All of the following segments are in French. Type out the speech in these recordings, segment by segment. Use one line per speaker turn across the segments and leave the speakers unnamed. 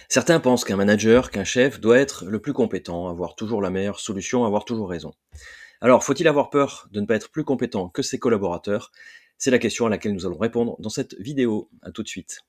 Certains pensent qu'un manager, qu'un chef doit être le plus compétent, avoir toujours la meilleure solution, avoir toujours raison. Alors, faut-il avoir peur de ne pas être plus compétent que ses collaborateurs? C'est la question à laquelle nous allons répondre dans cette vidéo. À tout de suite.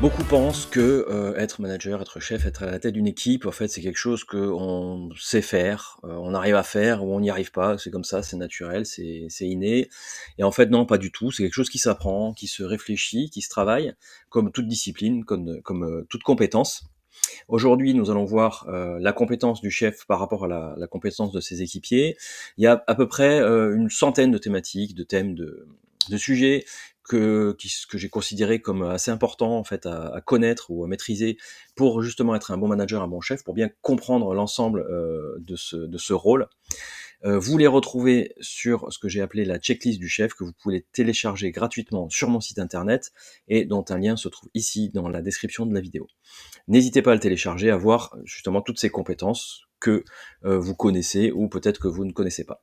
Beaucoup pensent que être manager, être chef, être à la tête d'une équipe, en fait, c'est quelque chose qu'on sait faire, on arrive à faire ou on n'y arrive pas. C'est comme ça, c'est naturel, c'est inné. Et en fait, non, pas du tout. C'est quelque chose qui s'apprend, qui se réfléchit, qui se travaille, comme toute discipline, comme toute compétence. Aujourd'hui, nous allons voir la compétence du chef par rapport à la compétence de ses équipiers. Il y a à peu près une centaine de thématiques, de thèmes, de sujets que j'ai considérés comme assez importants en fait à connaître ou à maîtriser pour justement être un bon manager, un bon chef, pour bien comprendre l'ensemble de ce rôle. Vous les retrouvez sur ce que j'ai appelé la checklist du chef, que vous pouvez télécharger gratuitement sur mon site internet et dont un lien se trouve ici dans la description de la vidéo. N'hésitez pas à le télécharger, à voir justement toutes ces compétences que vous connaissez ou peut-être que vous ne connaissez pas.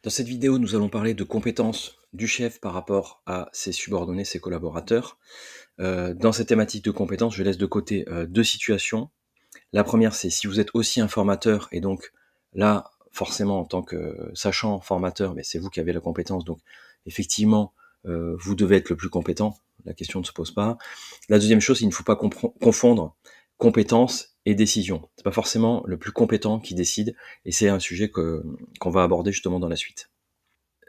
Dans cette vidéo, nous allons parler de compétences du chef par rapport à ses subordonnés, ses collaborateurs. Dans cette thématique de compétences, je laisse de côté deux situations. La première, c'est si vous êtes aussi un formateur, et donc là, forcément, en tant que sachant formateur, mais c'est vous qui avez la compétence, donc effectivement, vous devez être le plus compétent, la question ne se pose pas. La deuxième chose, il ne faut pas confondre compétence et décision. C'est pas forcément le plus compétent qui décide, et c'est un sujet qu'on va aborder justement dans la suite.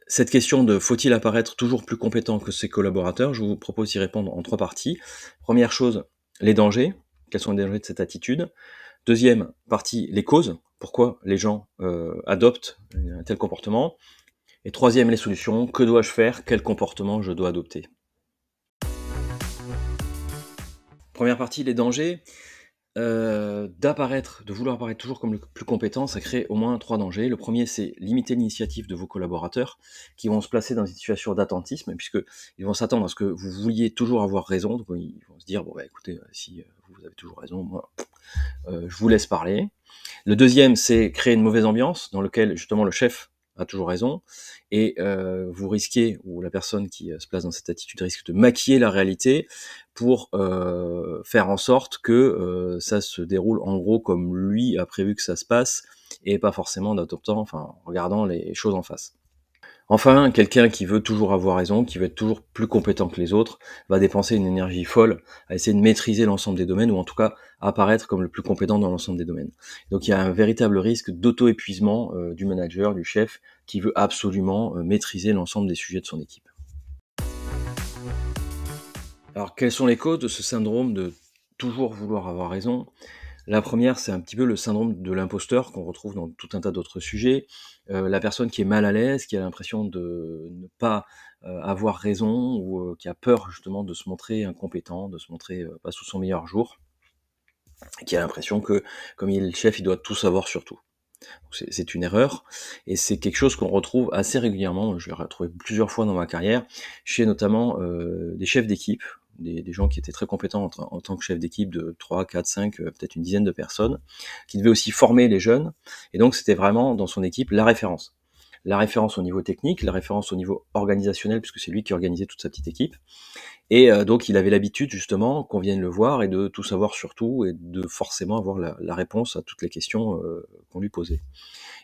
Cette question de faut-il apparaître toujours plus compétent que ses collaborateurs, je vous propose d'y répondre en trois parties. Première chose, les dangers. Quels sont les dangers de cette attitude? Deuxième partie, les causes. Pourquoi les gens adoptent un tel comportement? Et troisième, les solutions. Que dois-je faire? Quel comportement je dois adopter? Première partie, les dangers. De vouloir apparaître toujours comme le plus compétent, ça crée au moins trois dangers. Le premier, c'est limiter l'initiative de vos collaborateurs qui vont se placer dans une situation d'attentisme, puisqu'ils vont s'attendre à ce que vous vouliez toujours avoir raison. Donc ils vont se dire, bon bah écoutez, si vous avez toujours raison, moi je vous laisse parler. Le deuxième, c'est créer une mauvaise ambiance dans laquelle justement le chef a toujours raison, et vous risquez, ou la personne qui se place dans cette attitude risque de maquiller la réalité pour faire en sorte que ça se déroule en gros comme lui a prévu que ça se passe, et pas forcément en regardant les choses en face. Enfin, quelqu'un qui veut toujours avoir raison, qui veut être toujours plus compétent que les autres, va dépenser une énergie folle à essayer de maîtriser l'ensemble des domaines, ou en tout cas apparaître comme le plus compétent dans l'ensemble des domaines. Donc il y a un véritable risque d'auto-épuisement du manager, du chef, qui veut absolument maîtriser l'ensemble des sujets de son équipe. Alors quelles sont les causes de ce syndrome de toujours vouloir avoir raison? La première, c'est un petit peu le syndrome de l'imposteur qu'on retrouve dans tout un tas d'autres sujets. La personne qui est mal à l'aise, qui a l'impression de ne pas avoir raison, ou qui a peur justement de se montrer incompétent, de se montrer pas sous son meilleur jour, et qui a l'impression que comme il est le chef, il doit tout savoir sur tout. C'est une erreur, et c'est quelque chose qu'on retrouve assez régulièrement. Je l'ai retrouvé plusieurs fois dans ma carrière, chez notamment des chefs d'équipe, des gens qui étaient très compétents en tant que chef d'équipe de 3, 4, 5, peut-être une dizaine de personnes, qui devaient aussi former les jeunes, et donc c'était vraiment dans son équipe la référence. La référence au niveau technique, la référence au niveau organisationnel, puisque c'est lui qui organisait toute sa petite équipe, et donc il avait l'habitude justement qu'on vienne le voir et de tout savoir sur tout, et de forcément avoir la réponse à toutes les questions qu'on lui posait.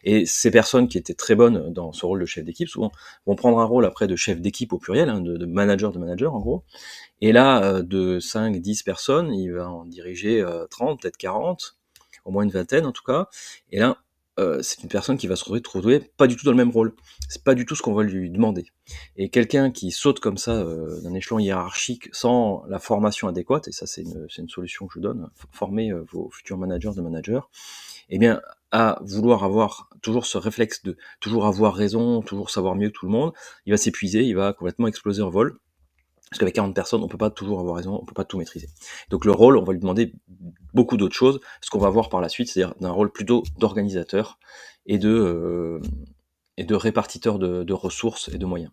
Et ces personnes qui étaient très bonnes dans ce rôle de chef d'équipe, souvent, vont prendre un rôle après de chef d'équipe au pluriel, hein, de manager en gros. Et là, de 5, 10 personnes, il va en diriger 30, peut-être 40, au moins une vingtaine en tout cas. Et là, c'est une personne qui va se retrouver pas du tout dans le même rôle. C'est pas du tout ce qu'on va lui demander. Et quelqu'un qui saute comme ça d'un échelon hiérarchique sans la formation adéquate, et ça c'est une solution que je donne, former vos futurs managers, eh bien, à vouloir avoir toujours ce réflexe de toujours avoir raison, toujours savoir mieux que tout le monde, il va s'épuiser, il va complètement exploser en vol. Parce qu'avec 40 personnes, on peut pas toujours avoir raison, on peut pas tout maîtriser. Donc le rôle, on va lui demander beaucoup d'autres choses, ce qu'on va voir par la suite, c'est-à-dire d'un rôle plutôt d'organisateur et de répartiteur de ressources et de moyens.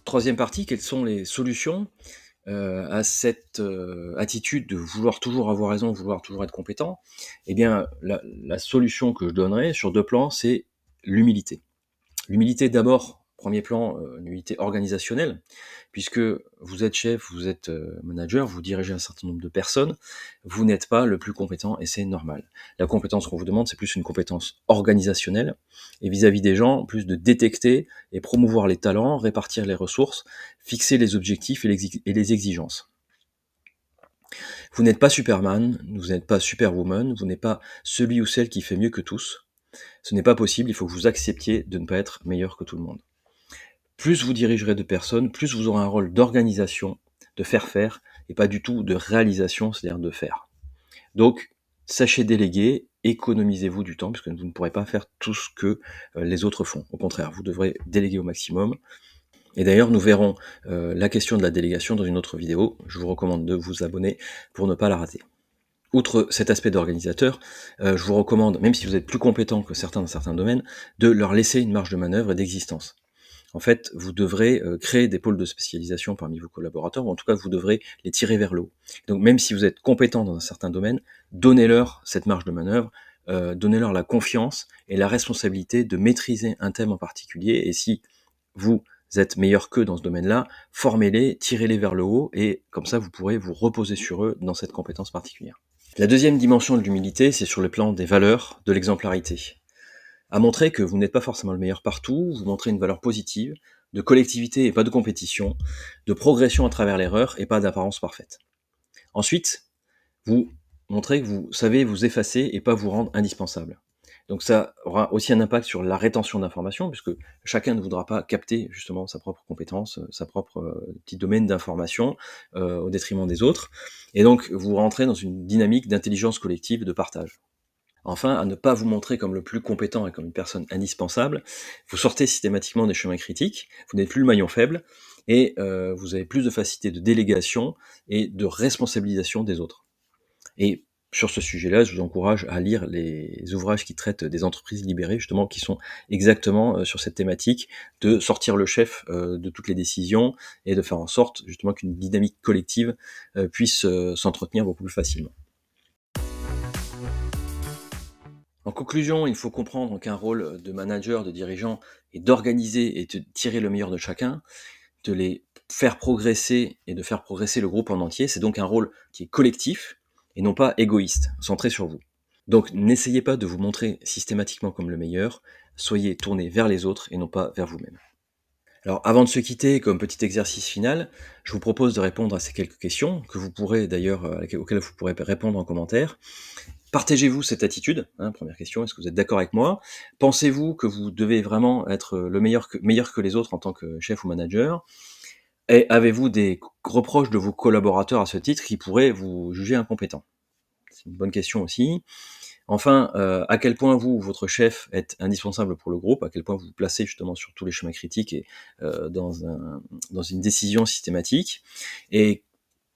Troisième partie, quelles sont les solutions à cette attitude de vouloir toujours avoir raison, vouloir toujours être compétent? Eh bien, la solution que je donnerais sur deux plans, c'est l'humilité. L'humilité d'abord Premier plan, une unité organisationnelle, puisque vous êtes chef, vous êtes manager, vous dirigez un certain nombre de personnes, vous n'êtes pas le plus compétent et c'est normal. La compétence qu'on vous demande, c'est plus une compétence organisationnelle, et vis-à-vis des gens, plus de détecter et promouvoir les talents, répartir les ressources, fixer les objectifs et les exigences. Vous n'êtes pas Superman, vous n'êtes pas Superwoman, vous n'êtes pas celui ou celle qui fait mieux que tous. Ce n'est pas possible, il faut que vous acceptiez de ne pas être meilleur que tout le monde. Plus vous dirigerez de personnes, plus vous aurez un rôle d'organisation, de faire, et pas du tout de réalisation, c'est-à-dire de faire. Donc, sachez déléguer, économisez-vous du temps, puisque vous ne pourrez pas faire tout ce que les autres font. Au contraire, vous devrez déléguer au maximum. Et d'ailleurs, nous verrons la question de la délégation dans une autre vidéo. Je vous recommande de vous abonner pour ne pas la rater. Outre cet aspect d'organisateur, je vous recommande, même si vous êtes plus compétent que certains dans certains domaines, de leur laisser une marge de manœuvre et d'existence. En fait, vous devrez créer des pôles de spécialisation parmi vos collaborateurs, ou en tout cas, vous devrez les tirer vers le haut. Donc même si vous êtes compétent dans un certain domaine, donnez-leur cette marge de manœuvre, donnez-leur la confiance et la responsabilité de maîtriser un thème en particulier, et si vous êtes meilleur qu'eux dans ce domaine-là, formez-les, tirez-les vers le haut, et comme ça, vous pourrez vous reposer sur eux dans cette compétence particulière. La deuxième dimension de l'humilité, c'est sur le plan des valeurs, de l'exemplarité. À montrer que vous n'êtes pas forcément le meilleur partout, vous montrez une valeur positive, de collectivité et pas de compétition, de progression à travers l'erreur et pas d'apparence parfaite. Ensuite, vous montrez que vous savez vous effacer et pas vous rendre indispensable. Donc ça aura aussi un impact sur la rétention d'informations, puisque chacun ne voudra pas capter justement sa propre compétence, sa propre petit domaine d'information au détriment des autres. Et donc vous rentrez dans une dynamique d'intelligence collective et de partage. Enfin, à ne pas vous montrer comme le plus compétent et comme une personne indispensable, vous sortez systématiquement des chemins critiques, vous n'êtes plus le maillon faible, et vous avez plus de facilité de délégation et de responsabilisation des autres. Et sur ce sujet-là, je vous encourage à lire les ouvrages qui traitent des entreprises libérées, justement, qui sont exactement sur cette thématique de sortir le chef de toutes les décisions et de faire en sorte, justement, qu'une dynamique collective puisse s'entretenir beaucoup plus facilement. En conclusion, il faut comprendre qu'un rôle de manager, de dirigeant, est d'organiser et de tirer le meilleur de chacun, de les faire progresser et de faire progresser le groupe en entier. C'est donc un rôle qui est collectif et non pas égoïste, centré sur vous. Donc n'essayez pas de vous montrer systématiquement comme le meilleur, soyez tourné vers les autres et non pas vers vous-même. Alors avant de se quitter, comme petit exercice final, je vous propose de répondre à ces quelques questions, que vous pourrez d'ailleurs, auxquelles vous pourrez répondre en commentaire. Partagez-vous cette attitude, première question, est-ce que vous êtes d'accord avec moi? Pensez-vous que vous devez vraiment être le meilleur que les autres en tant que chef ou manager? Et avez-vous des reproches de vos collaborateurs à ce titre qui pourraient vous juger incompétent? C'est une bonne question aussi. Enfin, à quel point vous, votre chef, êtes indispensable pour le groupe, à quel point vous vous placez justement sur tous les chemins critiques et dans une décision systématique. Et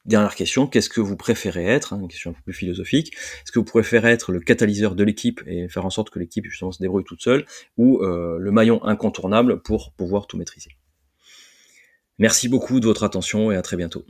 dernière question, qu'est-ce que vous préférez être, une question un peu plus philosophique, est-ce que vous préférez être le catalyseur de l'équipe et faire en sorte que l'équipe justement se débrouille toute seule, ou le maillon incontournable pour pouvoir tout maîtriser? Merci beaucoup de votre attention et à très bientôt.